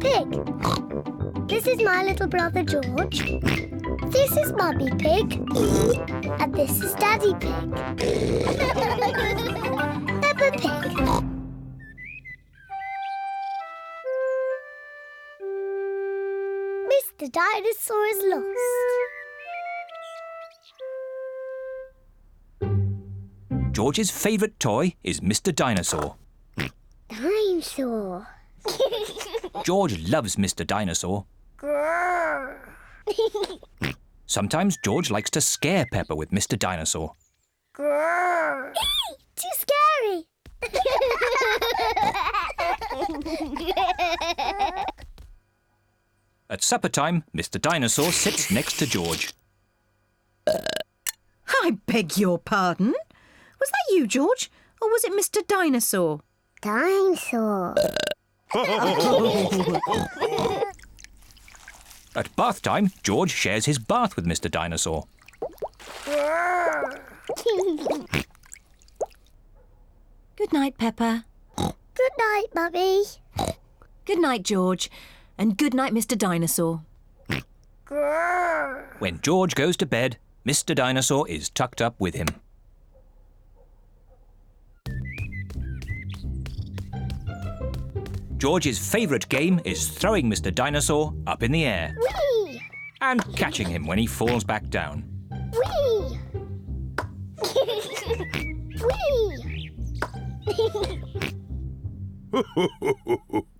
Pig. This is my little brother George. This is Mummy Pig. And this is Daddy Pig. Peppa Pig. Mr. Dinosaur is lost. George's favourite toy is Mr. Dinosaur. Dinosaur. George loves Mr. Dinosaur. Sometimes George likes to scare Peppa with Mr. Dinosaur. Too scary. At supper time, Mr. Dinosaur sits next to George. I beg your pardon? Was that you, George? Or was it Mr. Dinosaur? Dinosaur. At bath time, George shares his bath with Mr. Dinosaur. Good night, Peppa. Good night, Mummy. Good night, George. And good night, Mr. Dinosaur. When George goes to bed, Mr. Dinosaur is tucked up with him. George's favourite game is throwing Mr. Dinosaur up in the air Whee! and catching him when he falls back down. Whee! Whee!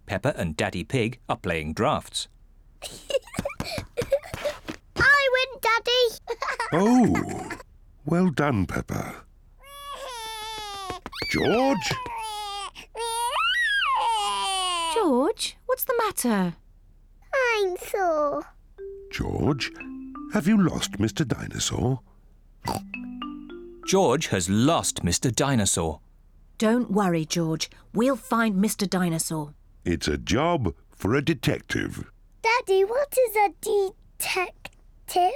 Peppa and Daddy Pig are playing drafts. I win, Daddy. Oh, well done, Peppa. George? George, what's the matter? Dinosaur. George, have you lost Mr. Dinosaur? George has lost Mr. Dinosaur. Don't worry, George. We'll find Mr. Dinosaur. It's a job for a detective. Daddy, what is a detective?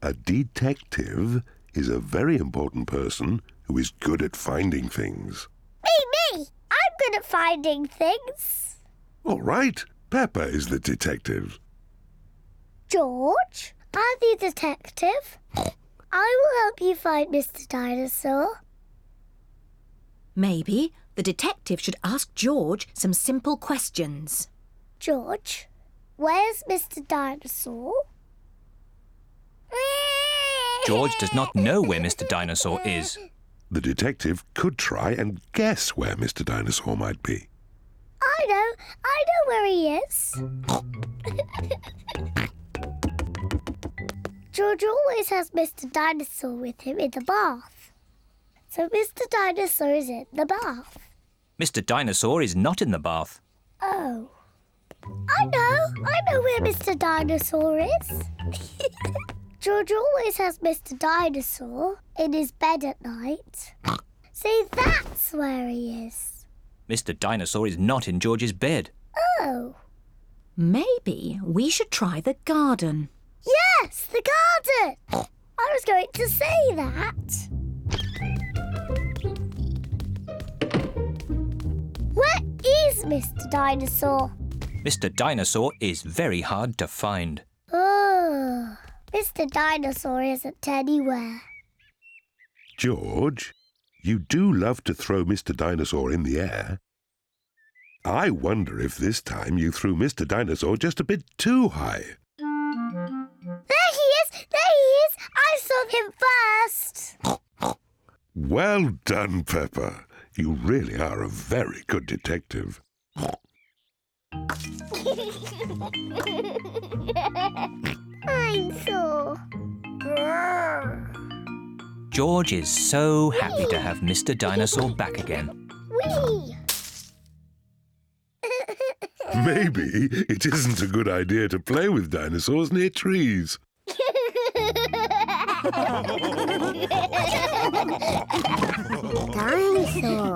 A detective is a very important person who is good at finding things. Me! I'm good at finding things. All right, Peppa is the detective. George, I'm the detective. I will help you find Mr. Dinosaur. Maybe the detective should ask George some simple questions. George, where's Mr. Dinosaur? George does not know where Mr. Dinosaur is. The detective could try and guess where Mr. Dinosaur might be. I know where he is. George always has Mr. Dinosaur with him in the bath. So Mr. Dinosaur is in the bath. Mr. Dinosaur is not in the bath. Oh. I know where Mr. Dinosaur is. George always has Mr. Dinosaur in his bed at night. See, that's where he is. Mr. Dinosaur is not in George's bed. Oh. Maybe we should try the garden. Yes, the garden. I was going to say that. Where is Mr. Dinosaur? Mr. Dinosaur is very hard to find. Oh, Mr. Dinosaur isn't anywhere. George, you do love to throw Mr. Dinosaur in the air. I wonder if this time you threw Mr. Dinosaur just a bit too high. There he is! I saw him first. Well done, Peppa. You really are a very good detective. Dinosaur. George is so happy to have Mr. Dinosaur back again. Whee! Maybe it isn't a good idea to play with dinosaurs near trees. Dinosaur.